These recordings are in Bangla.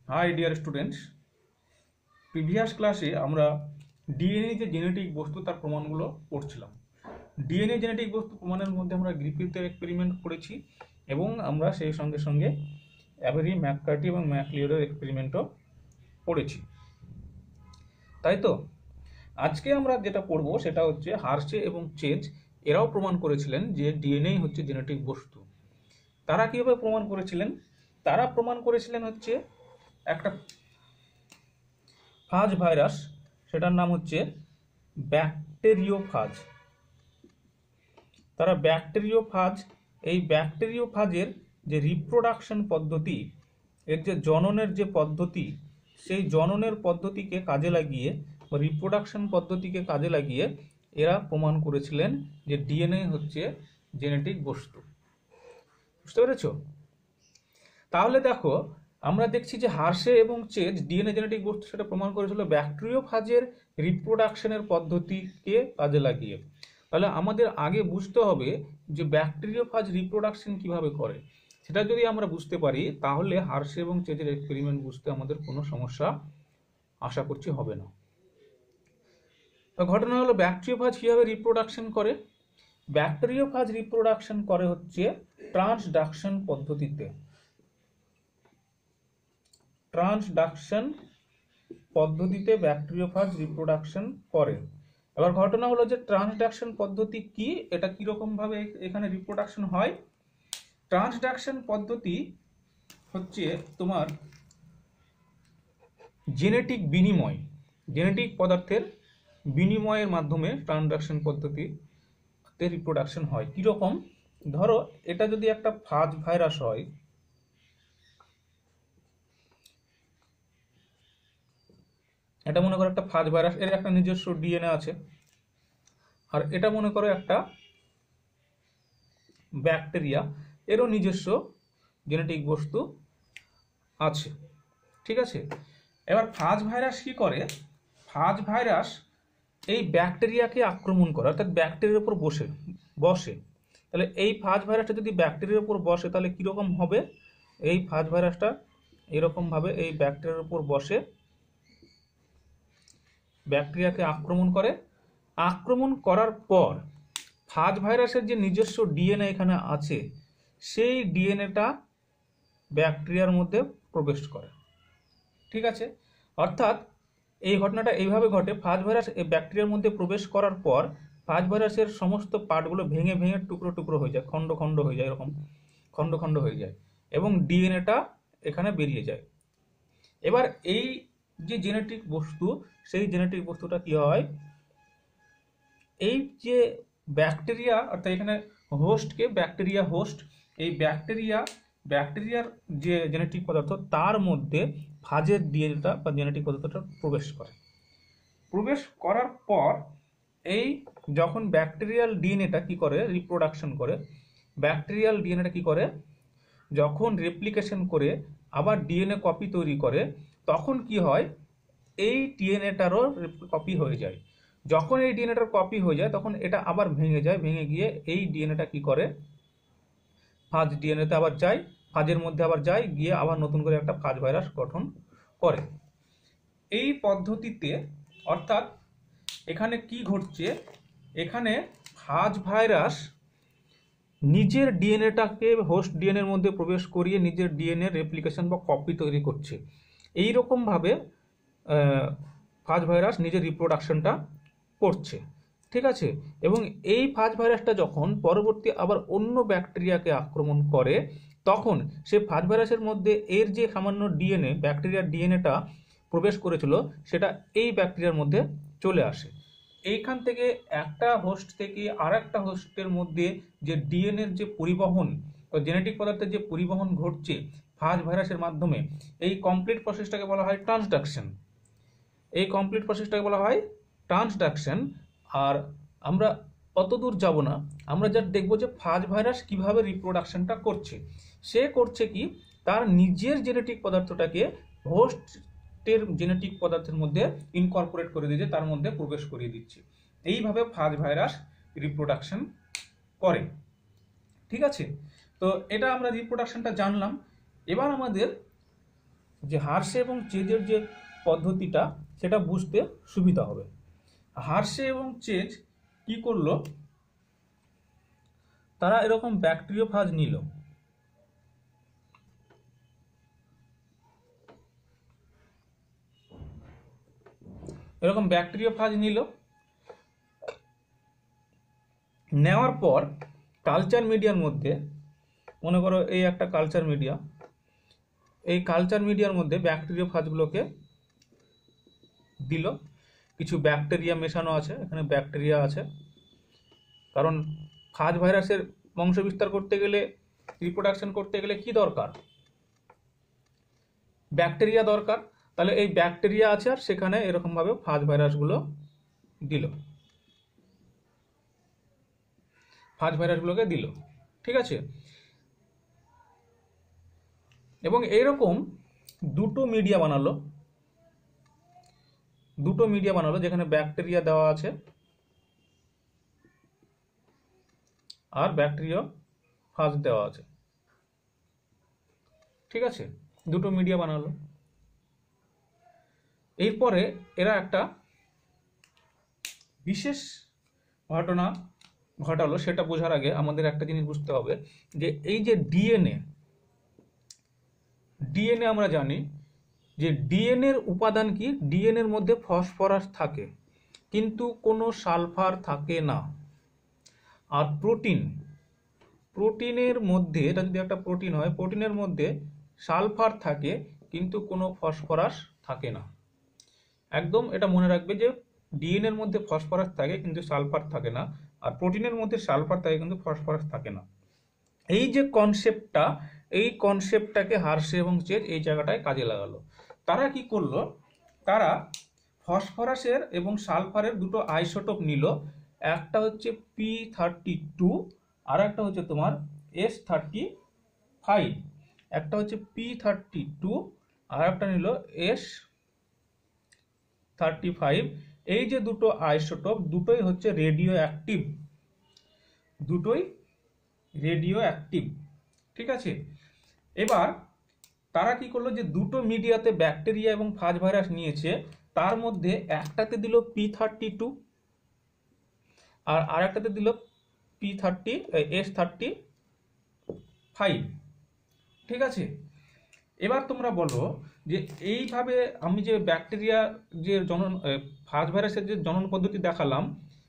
হাই ডিয়ার স্টুডেন্টস, প্রিভিয়াস ক্লাসে আমরা ডিএনএ যে জেনেটিক বস্তু তার প্রমাণগুলো পড়ছিলাম। ডিএনএ জেনেটিক বস্তু প্রমাণের মধ্যে আমরা গ্রিফিথের এক্সপেরিমেন্ট করেছি এবং আমরা সেই সঙ্গে সঙ্গে অ্যাভেরি, ম্যাককার্টি এবং ম্যাকলিওডের এক্সপেরিমেন্টও পড়েছি, তাই তো। আজকে আমরা যেটা পড়বো সেটা হচ্ছে হার্শে এবং চেজ এরাও প্রমাণ করেছিলেন যে ডিএনএ হচ্ছে জেনেটিক বস্তু। তারা কীভাবে প্রমাণ করেছিলেন? তারা প্রমাণ করেছিলেন হচ্ছে একটা ফাজ ভাইরাস, সেটার নাম হচ্ছে ব্যাকটেরিওফাজ। তারা ব্যাকটেরিওফাজ, এই ব্যাকটেরিওফাজের যে রিপ্রোডাকশন পদ্ধতি, এর যে জননের যে পদ্ধতি, সেই জননের পদ্ধতিকে কাজে লাগিয়ে বা রিপ্রোডাকশন পদ্ধতিকে কাজে লাগিয়ে এরা প্রমাণ করেছিলেন যে ডিএনএ হচ্ছে জেনেটিক বস্তু। বুঝতে পেরেছ? তাহলে দেখো, আমরা দেখছি যে হার্শে এবং চেজ ডিএনএ জেনেটিক বস্তু সেটা প্রমাণ করেছিল ব্যাকটেরিওফাজের রিপ্রোডাকশনের পদ্ধতিকে কাজে লাগিয়ে। তাহলে আমাদের আগে বুঝতে হবে যে ব্যাকটেরিওফাজ রিপ্রোডাকশন কিভাবে করে। সেটা যদি আমরা বুঝতে পারি তাহলে হার্শে এবং চেজের এক্সপেরিমেন্ট বুঝতে আমাদের কোনো সমস্যা আশা করছি হবে না। ঘটনা হলো ব্যাকটেরিওফাজ কিভাবে রিপ্রোডাকশন করে। ব্যাকটেরিওফাজ রিপ্রোডাকশন করে হচ্ছে ট্রান্সডাকশন পদ্ধতিতে। ট্রান্সডাকশন পদ্ধতিতে ব্যাকটেরিওফাজ রিপ্রোডাকশন করে। এবার ঘটনা হলো যে ট্রান্সডাকশন পদ্ধতি কি, এটা কিরকম ভাবে এখানে রিপ্রোডাকশন হয়। ট্রান্সডাকশন পদ্ধতি হচ্ছে তোমার জেনেটিক বিনিময়, জেনেটিক পদার্থের বিনিময়ের মাধ্যমে ট্রান্সডাকশন পদ্ধতিতে রিপ্রোডাকশন হয়। কিরকম? ধরো এটা যদি একটা ফাজ ভাইরাস হয়, এটা মনে করো একটা ফাজ ভাইরাস, এর একটা নিজস্ব ডিএনএ আছে, আর এটা মনে করো একটা ব্যাকটেরিয়া, এরও নিজস্ব জেনেটিক বস্তু আছে, ঠিক আছে। এবার ফাজ ভাইরাস কি করে? ফাজ ভাইরাস এই ব্যাকটেরিয়াকে আক্রমণ করে, অর্থাৎ ব্যাকটেরিয়ার উপর বসে। তাহলে এই ফাজ ভাইরাসটা যদি ব্যাকটেরিয়ার উপর বসে তাহলে কীরকম হবে? এই ফাজ ভাইরাসটা এরকমভাবে এই ব্যাকটেরিয়ার উপর বসে, ব্যাকটেরিয়াকে আক্রমণ করে। আক্রমণ করার পর ফাজ ভাইরাসের যে নিজস্ব ডিএনএ এখানে আছে, সেই ডিএনএটা ব্যাকটেরিয়ার মধ্যে প্রবেশ করে, ঠিক আছে। অর্থাৎ এই ঘটনাটা এইভাবে ঘটে, ফাজ ভাইরাস এই ব্যাকটেরিয়ার মধ্যে প্রবেশ করার পর ফাজ ভাইরাসের সমস্ত পার্টগুলো ভেঙে ভেঙে টুকরো টুকরো হয়ে যায়, খণ্ড খণ্ড হয়ে যায়, এরকম খণ্ড খণ্ড হয়ে যায় এবং ডিএনএটা এখানে বেরিয়ে যায়। এবার এই যে জেনেটিক বস্তু, সেই জেনেটিক বস্তুটা কি হয়? এই যে ব্যাকটেরিয়া, অর্থাৎ এখানে হোস্টকে ব্যাকটেরিয়া হোস্ট, এই ব্যাকটেরিয়ার যে জেনেটিক পদার্থ তার মধ্যে ফাজের ডিএনএটা বা জেনেটিক পদার্থটা প্রবেশ করে। প্রবেশ করার পর এই যখন ব্যাকটেরিয়াল ডিএনএটা কি করে? রিপ্রোডাকশন করে। ব্যাকটেরিয়াল ডিএনএটা কি করে? যখন রেপ্লিকেশন করে আবার ডিএনএ কপি তৈরি করে, তখন কি হয়? এই ডিএনএটারও কপি হয়ে যায়। যখন এই ডিএনএটার কপি হয়ে যায় তখন এটা আবার ভেঙে যায়, ভেঙে গিয়ে এই ডিএনএটা কি করে? ফাজ ডিএনএতে আবার যায়, ফাজের মধ্যে আবার যায়, গিয়ে আবার নতুন করে একটা ফাজ ভাইরাস গঠন করে। এই পদ্ধতিতে, অর্থাৎ এখানে কি ঘটছে? এখানে ফাজ ভাইরাস নিজের ডিএনএটাকে হোস্ট ডিএনএর মধ্যে প্রবেশ করিয়ে নিজের ডিএনএ রেপ্লিকেশন বা কপি তৈরি করছে। এই রকমভাবে ফাজ ভাইরাস নিজের রিপ্রোডাকশনটা করছে, ঠিক আছে। এবং এই ফাজ ভাইরাসটা যখন পরবর্তী আবার অন্য ব্যাকটেরিয়াকে আক্রমণ করে, তখন সে ফাজ ভাইরাসের মধ্যে এর যে সামান্য ডিএনএ, ব্যাকটেরিয়ার ডিএনএটা প্রবেশ করেছিল, সেটা এই ব্যাকটেরিয়ার মধ্যে চলে আসে। এইখান থেকে একটা হোস্ট থেকে আর একটা হোস্টের মধ্যে যে ডিএনএর যে পরিবহন, জেনেটিক পদার্থের যে পরিবহন ঘটছে ফাজ ভাইরাসের মাধ্যমে, এই কমপ্লিট প্রসেসটাকে বলা হয় ট্রান্সডাকশন। এই কমপ্লিট প্রসেসটাকে বলা হয় ট্রান্সডাকশন। আর আমরা অত দূর যাব না, আমরা যা দেখবো যে ফাজ ভাইরাস কিভাবে রিপ্রোডাকশনটা করছে। সে করছে কি? তার নিজের জেনেটিক পদার্থটাকে হোস্টের জেনেটিক পদার্থের মধ্যে ইনকর্পোরেট করে দিচ্ছে, তার মধ্যে প্রবেশ করিয়ে দিচ্ছে। এইভাবে ফাজ ভাইরাস রিপ্রোডাকশন করে, ঠিক আছে। তো এটা আমরা রিপ্রোডাকশনটা জানলাম। এবার আমাদের যে হার্শে এবং চেজের যে পদ্ধতিটা সেটা বুঝতে সুবিধা হবে। হার্শে এবং চেজ কি করলো, তারা এরকম ব্যাকটেরিওফাজ নিল, এরকম ব্যাকটেরিওফাজ নিল, নেওয়ার পর কালচার মিডিয়ার মধ্যে, মনে করো এই একটা কালচার মিডিয়া, এই কালচার মিডিয়ার মধ্যে ব্যাকটেরিওফাজগুলোকে দিল। কিছু ব্যাকটেরিয়া মেশানো আছে, এখানে ব্যাকটেরিয়া আছে, কারণ ফাজ ভাইরাসের বংশ বিস্তার করতে গেলে, রিপ্রোডাকশন করতে গেলে কি দরকার, ব্যাকটেরিয়া দরকার। তাহলে এই ব্যাকটেরিয়া আছে আর সেখানে এরকমভাবে ফাজ ভাইরাসগুলো দিল, ফাজ ভাইরাসগুলোকে দিল, ঠিক আছে। এবং এইরকম দুটো মিডিয়া বানালো, দুটো মিডিয়া বানালো যেখানে ব্যাকটেরিয়া দেওয়া আছে আর ব্যাকটেরিয়া ফাজ দেওয়া আছে, ঠিক আছে, দুটো মিডিয়া বানালো। এরপরে এরা একটা বিশেষ ঘটনা ঘটালো, সেটা বোঝার আগে আমাদের একটা জিনিস বুঝতে হবে যে এই যে ডিএনএ, ডিএনএ আমরা জানি যে ডিএনএর উপাদান কি, ডিএনএর মধ্যে ফসফরাস থাকে কিন্তু কোনো সালফার থাকে না। আর প্রোটিন, প্রোটিনের মধ্যে, এটা যদি একটা প্রোটিন হয়, প্রোটিনের মধ্যে সালফার থাকে কিন্তু কোনো ফসফরাস থাকে না। একদম এটা মনে রাখবে যে ডিএনএর মধ্যে ফসফরাস থাকে কিন্তু সালফার থাকে না, আর প্রোটিনের মধ্যে সালফার থাকে কিন্তু ফসফরাস থাকে না। এই যে কনসেপ্টটা, এই কনসেপ্টটাকে হার্শে এবং চেজ এই জায়গাটায় কাজে লাগালো। তারা কি করলো, তারা ফসফরাসের এবং সালফারের দুটো আইসোটোপ নিল, একটা হচ্ছে P32 আর একটা হচ্ছে তোমার S35, একটা হচ্ছে P32 আর একটা নিল S35। এই যে দুটো আইসোটোপ দুটোই হচ্ছে রেডিও অ্যাক্টিভ, দুটোই রেডিও অ্যাক্টিভ, ঠিক আছে। এবার তারা কি করলো, যে দুটো মিডিয়াতে ব্যাকটেরিয়া এবং ফাজ ভাইরাস নিয়েছে, তার মধ্যে একটাতে দিল P32 আর আরেকটাতে দিল S35, ঠিক আছে। এবার তোমরা বলো যে এইভাবে আমি যে ব্যাকটেরিয়া যে জনন, ফাজ ভাইরাসের যে জনন পদ্ধতি দেখালাম,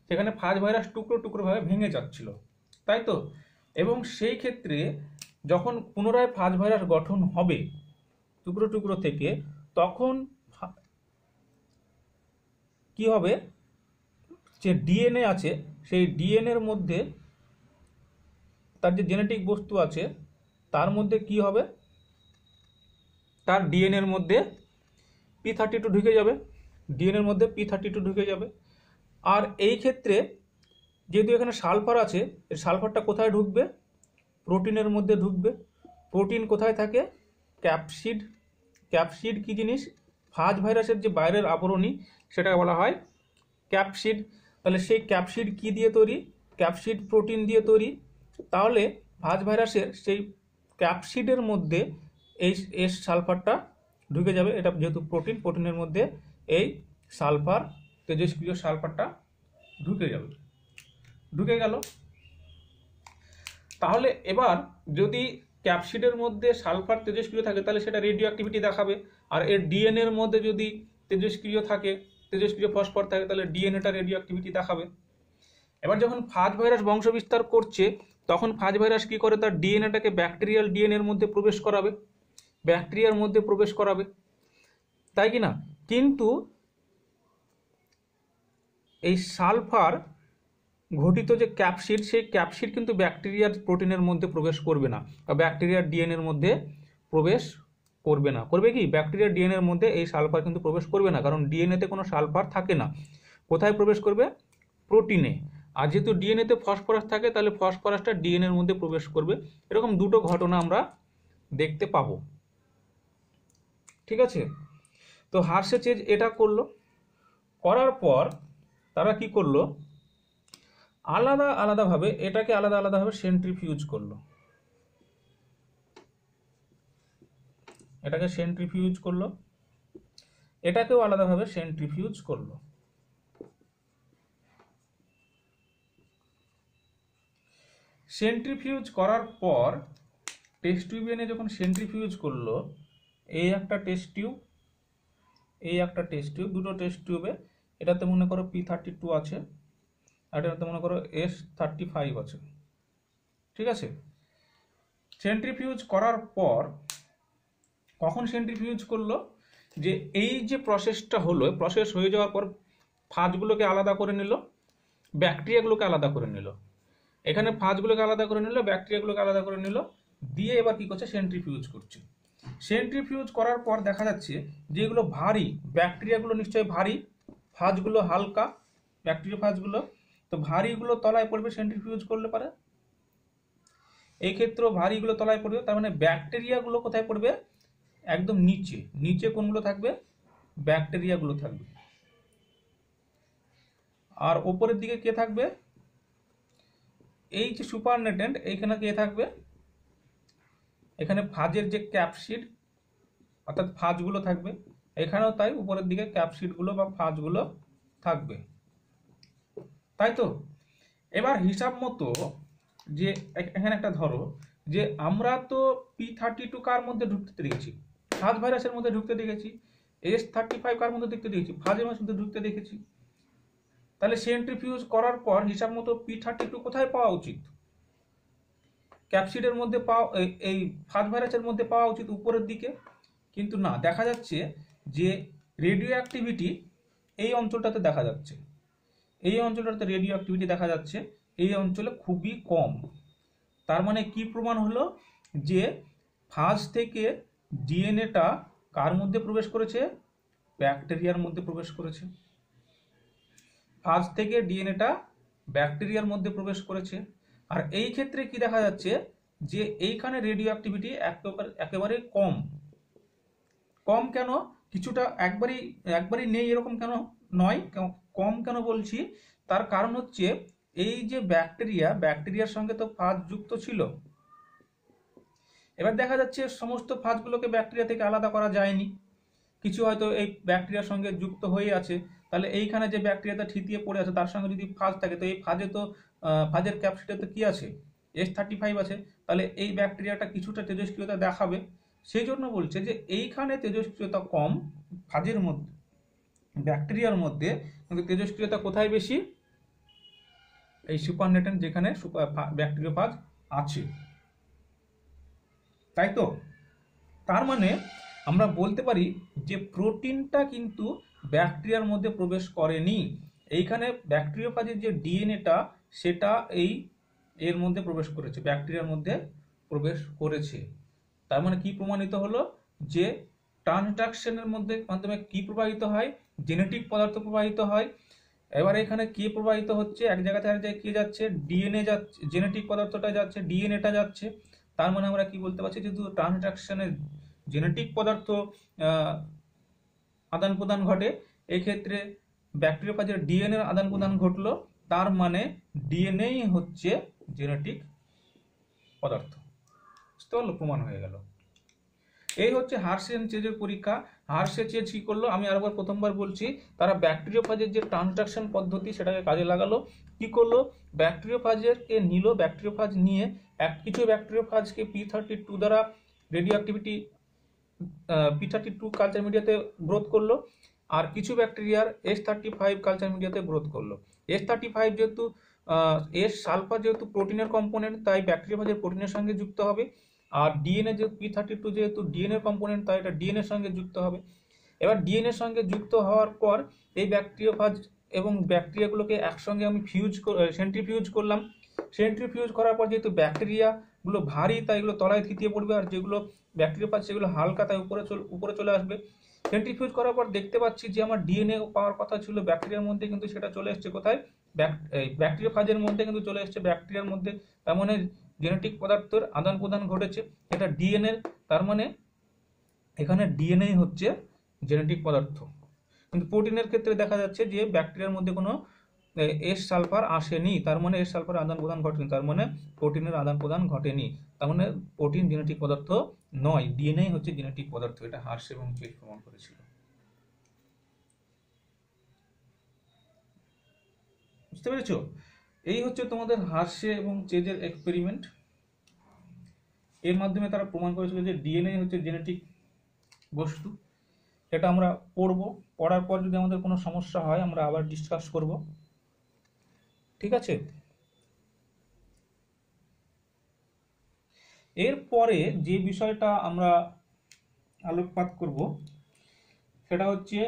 সেখানে ফাজ ভাইরাস টুকরো টুকরো ভাবে ভেঙে যাচ্ছিল, তাই তো। এবং সেই ক্ষেত্রে যখন পুনরায় ফাজ ভাইরাস গঠন হবে টুকরো টুকরো থেকে, তখন কি হবে, যে ডিএনএ আছে সেই ডিএনএর মধ্যে, তার যে জেনেটিক বস্তু আছে তার মধ্যে কি হবে, তার ডিএনএর মধ্যে P32 ঢুকে যাবে, ডিএনএর মধ্যে P32 ঢুকে যাবে। আর এই ক্ষেত্রে যেহেতু এখানে সালফার আছে, এই সালফারটা কোথায় ঢুকবে, প্রোটিনের মধ্যে ঢুকবে। প্রোটিন কোথায় থাকে, ক্যাপসিড। ক্যাপসিড কি জিনিস, ফাজ ভাইরাসের যে বাইরের আবরণী সেটাকে বলা হয় ক্যাপসিড। তাহলে সেই ক্যাপসিড কি দিয়ে তৈরি, ক্যাপসিড প্রোটিন দিয়ে তৈরি। তাহলে ফাজ ভাইরাসের সেই ক্যাপসিডের মধ্যে এই এস সালফারটা ঢুকে যাবে, এটা যেহেতু প্রোটিন, প্রোটিনের মধ্যে এই সালফার, তেজস্ক্রিয় সালফারটা ঢুকে যাবে, ঢুকে গেল। তাহলে এবার যদি ক্যাপসিডের মধ্যে সালফার তেজস্ক্রিয় থাকে তাহলে সেটা রেডিও অ্যাক্টিভিটি দেখাবে, আর এর ডিএনএ এর মধ্যে যদি তেজস্ক্রিয় থাকে, তেজস্ক্রিয় ফসফর থাকে, তাহলে ডিএনএটা রেডিও অ্যাক্টিভিটি দেখাবে। এবার যখন ফাজ ভাইরাস বংশ বিস্তার করছে, তখন ফাজ ভাইরাস কি করে, তার ডিএনএটাকে ব্যাকটেরিয়াল ডিএনএ এর মধ্যে প্রবেশ করাবে, ব্যাকটেরিয়ার মধ্যে প্রবেশ করাবে, তাই কি না। কিন্তু এই সালফার ঘটিত যে ক্যাপসিড, সেই ক্যাপসিড কিন্তু ব্যাকটেরিয়ার প্রোটিনের মধ্যে প্রবেশ করবে না, বা ব্যাকটেরিয়ার ডিএনএ এর মধ্যে প্রবেশ করবে না। করবে কি, ব্যাকটেরিয়ার ডিএনএ এর মধ্যে এই সালফার কিন্তু প্রবেশ করবে না, কারণ ডিএনএতে কোনো সালফার থাকে না। কোথায় প্রবেশ করবে, প্রোটিনে। আর যেহেতু ডিএনএতে ফসফরাস থাকে, তাহলে ফসফরাসটা ডিএনএ এর মধ্যে প্রবেশ করবে। এরকম দুটো ঘটনা আমরা দেখতে পাবো, ঠিক আছে। তো হার্শে চেজ এটা করলো, করার পর তারা কি করলো, আলাদা আলাদাভাবে এটাকে আলাদা আলাদাভাবে সেন্ট্রিফিউজ করলো, এটাকে সেন্ট্রিফিউজ করলো, এটাকেও আলাদাভাবে সেন্ট্রিফিউজ করলো। সেন্ট্রিফিউজ করার পর টেস্ট টিউবে এনে যখন সেন্ট্রিফিউজ করলো, এই একটা টেস্ট টিউব, এই একটা টেস্ট টিউব, দুটো টেস্ট টিউবে, এটাতে মনে করো P32 আছে আর এটাতে মনে করো S35 আছে, ঠিক আছে। সেন্ট্রিফিউজ করার পর কখন সেন্ট্রিফিউজ করলো, যে এই যে প্রসেসটা হলো, প্রসেস হয়ে যাওয়ার পর ফাজগুলোকে আলাদা করে নিল, ব্যাকটেরিয়াগুলোকে আলাদা করে নিল, এখানে ফাজগুলোকে আলাদা করে নিল, ব্যাকটেরিয়াগুলোকে আলাদা করে নিল, দিয়ে এবার কি করছে, সেন্ট্রিফিউজ করছে। সেন্ট্রিফিউজ করার পর দেখা যাচ্ছে যে এগুলো ভারী, ব্যাকটেরিয়াগুলো নিশ্চয়ই ভারী, ফাজগুলো হালকা, ব্যাকটেরিয়া ফাজগুলো তো ভারীগুলো তলায় পড়বে সেন্ট্রিফিউজ করলে পারে, এই ক্ষেত্রেও ভারীগুলো তলায় পড়বে, তার মানে ব্যাকটেরিয়াগুলো কোথায় পড়বে, একদম নিচে। নিচে কোনগুলো থাকবে, ব্যাকটেরিয়াগুলো থাকবে। আর ওপরের দিকে কে থাকবে, এই যে সুপারনেটেন্ট, এইখানে কে থাকবে, এখানে ফাজের যে ক্যাপসিড অর্থাৎ ফাজগুলো থাকবে, এখানেও তাই উপরের দিকে ক্যাপসিডগুলো বা ফাজগুলো থাকবে, তাই তো। এবার হিসাব মতো যে এখানে একটা ধরো যে আমরা তো P32 কার মধ্যে ঢুকতে দেখেছি, ফাজ ভাইরাসের মধ্যে ঢুকতে দেখেছি, S35 কার মধ্যে দেখতে দেখেছি, ফাজের মধ্যে ঢুকতে দেখেছি। তাহলে সেন্ট্রিফিউজ করার পর হিসাব মতো P32 কোথায় পাওয়া উচিত, ক্যাপসিডের মধ্যে পাওয়া, এই ফাজ ভাইরাসের মধ্যে পাওয়া উচিত উপরের দিকে, কিন্তু না, দেখা যাচ্ছে যে রেডিও অ্যাক্টিভিটি এই অঞ্চলটাতে দেখা যাচ্ছে, এই অঞ্চলটাতে রেডিও অ্যাক্টিভিটি দেখা যাচ্ছে এই অঞ্চলে খুবই কম। তার মানে কি প্রমাণ হলো, যে ফাজ থেকে ডিএনএটা কার মধ্যে প্রবেশ করেছে, ব্যাকটেরিয়ার মধ্যে প্রবেশ করেছে। ফাজ থেকে ডিএনএটা ব্যাকটেরিয়ার মধ্যে প্রবেশ করেছে। আর এই ক্ষেত্রে কি দেখা যাচ্ছে, যে এইখানে রেডিও অ্যাক্টিভিটি একেবারে কম। কম কেন, কিছুটা একবারই নেই এরকম কেন নয়, কম কেন বলছি, তার কারণ হচ্ছে এই যে ব্যাকটেরিয়ার সঙ্গে তো ফাজ যুক্ত ছিল। এবার দেখা যাচ্ছে সমস্ত ফাজগুলোকে ব্যাকটেরিয়া থেকে আলাদা করা যায়নি, কিছু হয়তো এই ব্যাকটেরিয়ার সঙ্গে যুক্ত হয়ে আছে। তাহলে এইখানে যে ব্যাকটেরিয়াটা থিতিয়ে পড়ে আছে তার সঙ্গে যদি ফাজ থাকে, তো এই ফাজে তো ফাজের ক্যাপসিডে তো কি আছে, S35 আছে। তাহলে এই ব্যাকটেরিয়াটা কিছুটা তেজস্ক্রিয়তা দেখাবে, সেই জন্য বলছে যে এইখানে তেজস্ক্রিয়তা কম ফাজের মধ্যে, ব্যাকটেরিয়ার মধ্যে, কিন্তু তেজস্ক্রিয়তা কোথায় বেশি, এই সুপারনেটেন্ট যেখানে ব্যাকটেরিওফাজ আছে, তাই তো। তার মানে আমরা বলতে পারি যে প্রোটিনটা কিন্তু ব্যাকটেরিয়ার মধ্যে প্রবেশ করেনি, এইখানে ব্যাকটেরিওফাজের যে ডিএনএটা সেটা এর মধ্যে প্রবেশ করেছে, ব্যাকটেরিয়ার মধ্যে প্রবেশ করেছে। তার মানে কি প্রমাণিত হলো, যে ট্রানস্ট্রাকশনের মাধ্যমে কি প্রবাহিত হয়, জেনেটিক পদার্থ প্রবাহিত হয়। এবার এখানে কি প্রবাহিত হচ্ছে, এক জায়গা থেকে আরেক জায়গায় কি যাচ্ছে, ডিএনএ যাচ্ছে, জেনেটিক পদার্থটা যাচ্ছে, ডিএনএটা যাচ্ছে। তার মানে আমরা কি বলতে পারছি, যেহেতু ট্রানস্ট্রাকশনে জেনেটিক পদার্থ আদান প্রদান ঘটে, এক্ষেত্রে ব্যাকটেরিওফাজের ডিএনএ আদান প্রদান ঘটলো, তার মানে ডিএনএ হচ্ছে জেনেটিক পদার্থ, বুঝতে পারলো, প্রমাণ হয়ে গেল। এই হচ্ছে হার্শে এন্ড চেজের পরীক্ষা। হার্শে চেজ কি করলো, আমি আরেকবার প্রথমবার বলছি, তারা ব্যাকটেরিওফাজের যে ট্রানস্ট্রাকশন পদ্ধতি সেটাকে কাজে লাগালো। কি করলো, ব্যাকটেরিওফাজকে নিল, ব্যাকটেরিওফাজ নিয়ে কিছু ব্যাকটেরিওফাজকে P32 দ্বারা রেডিও অ্যাক্টিভিটি P32 কালচার মিডিয়াতে গ্রোথ করলো, আর কিছু ব্যাকটেরিয়ার S35 কালচার মিডিয়াতে গ্রোথ করলো। S35 যেহেতু সালফার যেহেতু প্রোটিনের কম্পোনেন্ট, তাই ব্যাকটেরিওফাজের প্রোটিনের সঙ্গে যুক্ত হবে। আর ডিএনএ যেহেতু P32 যেহেতু ডিএনএ কম্পোনেন্ট, তাই এটা ডিএনএ সঙ্গে যুক্ত হবে। এবার ডিএনএ সঙ্গে যুক্ত হওয়ার পর এই ব্যাকটেরিওফাজ এবং ব্যাকটেরিয়াগুলোকে একসঙ্গে আমি সেন্ট্রিফিউজ করলাম। সেন্ট্রিফিউজ করার পর যেহেতু ব্যাকটেরিয়াগুলো ভারী, তাই এগুলো তলায় থিতিয়ে পড়বে, আর যেগুলো ব্যাকটেরিওফাজ সেগুলো হালকা, তাই উপরে চলে আসবে। সেন্ট্রিফিউজ করার পর দেখতে পাচ্ছি যে আমার ডিএনএ পাওয়ার কথা ছিল ব্যাকটেরিয়ার মধ্যে, কিন্তু সেটা চলে এসছে কোথায়, ব্যাকটেরিওফাজের মধ্যে কিন্তু চলে এসছে ব্যাকটেরিয়ার মধ্যে। তার মানে জেনেটিক পদার্থের আদান প্রদান ঘটেছে, এটা ডিএনএ। তার মানে এখানে ডিএনএ হচ্ছে জেনেটিক পদার্থ। কিন্তু প্রোটিনের ক্ষেত্রে দেখা যাচ্ছে যে ব্যাকটেরিয়ার মধ্যে কোনো এস সালফার আসেনি, তার মানে এস সালফার আদান প্রদান ঘটেনি, তার মানে প্রোটিনের আদান প্রদান ঘটেনি, তার মানে প্রোটিন জেনেটিক পদার্থ নয়, ডিএনএ হচ্ছে জেনেটিক পদার্থ। এটা হার্শ এবং চেজ প্রমাণ করেছিল। বুঝতে পেরেছো? এই হচ্ছে তোমাদের হার্শে এবং চেজের এক্সপেরিমেন্ট। এর মাধ্যমে তারা প্রমাণ করেছিল যে ডিএনএ হচ্ছে জেনেটিক বস্তু। এটা আমরা পড়বো, পড়ার পর যদি আমাদের কোনো সমস্যা হয় আমরা আবার ডিসকাস করব, ঠিক আছে? এরপরে যে বিষয়টা আমরা আলোকপাত করব সেটা হচ্ছে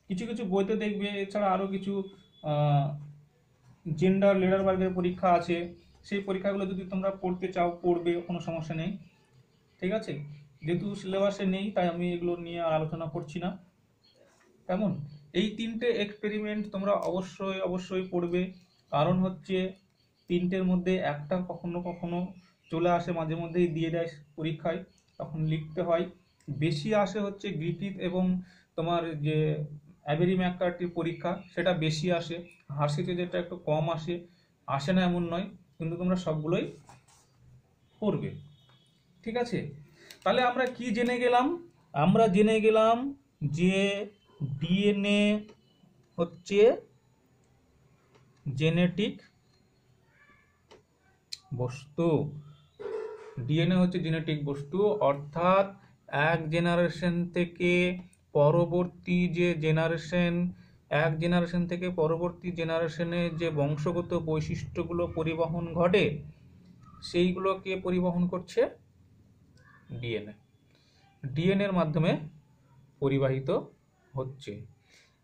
কিছু কিছু বইতে দেখবে, এছাড়া আরও কিছু জেন্ডার লেডারবার্গের পরীক্ষা আছে, সেই পরীক্ষাগুলো যদি তোমরা পড়তে চাও পড়বে, কোনো সমস্যা নেই, ঠিক আছে? যেহেতু সিলেবাসে নেই তাই আমি এগুলো নিয়ে আর আলোচনা করছি না। কেমন? এই তিনটে এক্সপেরিমেন্ট তোমরা অবশ্যই অবশ্যই পড়বে, কারণ হচ্ছে তিনটের মধ্যে একটা কখনো কখনো চলে আসে, মাঝে মধ্যেই দিয়ে দেয় পরীক্ষায়, তখন লিখতে হয়। বেশি আসে হচ্ছে গ্রিফিথ এবং তোমার যে অ্যাবেরি ম্যাককার্টির পরীক্ষা, সেটা বেশি আসে। হার্শিতে যেটা একটু কম আসে, আসে না এমন নয়, কিন্তু তোমরা সবগুলোই পড়বে, ঠিক আছে? তাহলে আমরা কি জেনে গেলাম? আমরা জেনে গেলাম যে ডিএনএ হচ্ছে জেনেটিক বস্তু। ডিএনএ হচ্ছে জেনেটিক বস্তু, অর্থাৎ এক জেনারেশন থেকে পরবর্তী যে জেনারেশন, এক জেনারেশন থেকে পরবর্তী জেনারেশনে যে বংশগত বৈশিষ্ট্যগুলো পরিবহন ঘটে সেইগুলোকে পরিবহন করছে ডিএনএ। ডিএনএর মাধ্যমে পরিবাহিত হচ্ছে।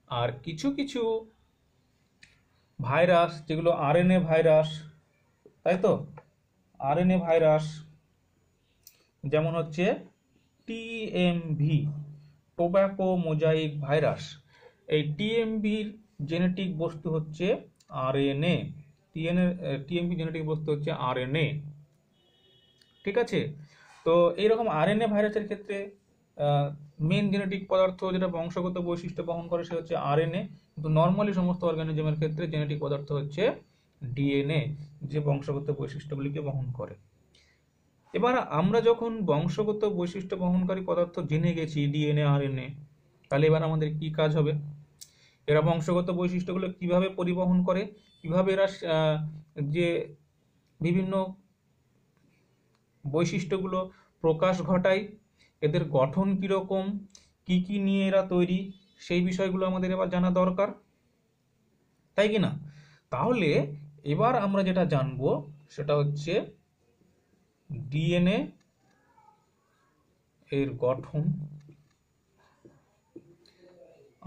আর কিছু কিছু ভাইরাস, যেগুলো আরএনএ ভাইরাস, তাই তো, আরএনএ ভাইরাস, যেমন হচ্ছে টিএমভি, টোব্যাকো মোজাইক ভাইরাস। এই টিএমভির জেনেটিক বস্তু হচ্ছে আরএনএ। টিএমভি জেনেটিক বস্তু হচ্ছে আরএনএ, ঠিক আছে? তো এইরকম আরএনএ ভাইরাসের ক্ষেত্রে মেন জেনেটিক পদার্থ যেটা বংশগত বৈশিষ্ট্য বহন করে সে হচ্ছে আরএনএ, কিন্তু নর্মালি সমস্ত অর্গানিজমের ক্ষেত্রে জেনেটিক পদার্থ হচ্ছে ডিএনএ, যে বংশগত বৈশিষ্ট্যগুলিকে বহন করে। এবার আমরা যখন বংশগত বৈশিষ্ট্য বহনকারী পদার্থ জেনে গেছি ডিএনএ আরএনএ, তাহলে এবার আমাদের কি কাজ হবে? এরা বংশগত বৈশিষ্ট্যগুলো কিভাবে পরিবহন করে, কিভাবে এরা যে বিভিন্ন বৈশিষ্ট্যগুলো প্রকাশ ঘটায়, এদের গঠন কীরকম, কি কি নিয়ে এরা তৈরি, সেই বিষয়গুলো আমাদের এবার জানা দরকার, তাই কি না? তাহলে এবার আমরা যেটা জানবো সেটা হচ্ছে ডিএনএ এর গঠন,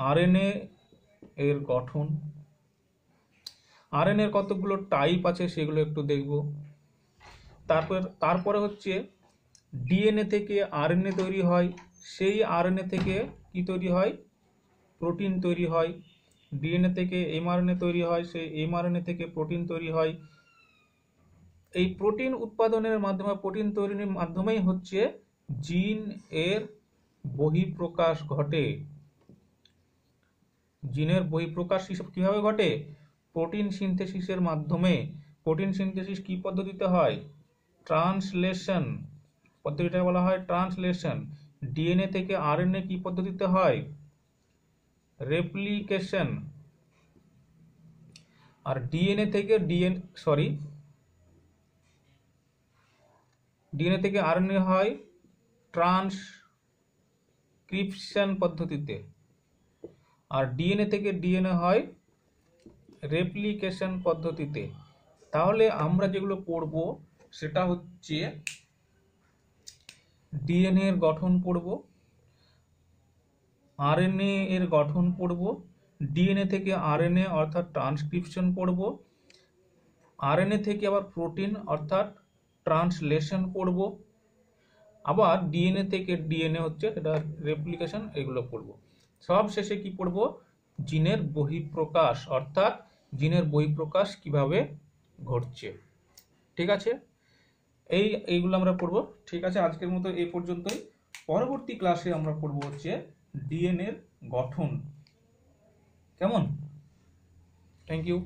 আরএনএ এর গঠন, আরএনএ এর কতগুলো টাইপ আছে সেগুলো একটু দেখব। তারপরে হচ্ছে ডিএনএ থেকে আরএনএ তৈরি হয়, সেই আরএনএ থেকে কি তৈরি হয়? প্রোটিন তৈরি হয়। ডিএনএ থেকে এমআরএনএ তৈরি হয়, সেই এমআরএনএ থেকে প্রোটিন তৈরি হয়। এই প্রোটিন উৎপাদনের মাধ্যমে, প্রোটিন তৈরির মাধ্যমেই হচ্ছে জিন এর বহিঃপ্রকাশ ঘটে। জিনের বহিঃপ্রকাশ কিভাবে ঘটে? প্রোটিন সিনথেসিসের মাধ্যমে। প্রোটিন সিনথেসিস কি পদ্ধতিতে হয়? ট্রান্সলেশন পদ্ধতিটা বলা হয় ট্রান্সলেশন। ডিএনএ থেকে আরএনএ কি পদ্ধতিতে হয়? রেপ্লিকেশন। আর ডিএনএ থেকে আরএনএ হয় ট্রান্সক্রিপশন পদ্ধতিতে, আর ডিএনএ থেকে ডিএনএ হয় রেপ্লিকেশন পদ্ধতিতে। তাহলে আমরা যেগুলো পড়ব সেটা হচ্ছে ডিএনএ এর গঠন পড়ব, আরএনএ এর গঠন পড়ব, ডিএনএ থেকে আরএনএ অর্থাৎ ট্রান্সক্রিপশন পড়ব, আরএনএ থেকে আবার প্রোটিন অর্থাৎ ট্রান্সলেশন পড়ব, আবার ডিএনএ থেকে ডিএনএ হচ্ছে সেটা রেপ্লিকেশন, এগুলো পড়ব। সব শেষে কি পড়ব? জিনের বহিঃপ্রকাশ, অর্থাৎ জিনের বহিঃপ্রকাশ কিভাবে ঘটছে, ঠিক আছে? এইগুলো আমরা পড়ব, ঠিক আছে? আজকের মতো এই পর্যন্তই। পরবর্তী ক্লাসে আমরা পড়ব হচ্ছে ডিএনএ এর গঠন। কেমন? Thank you.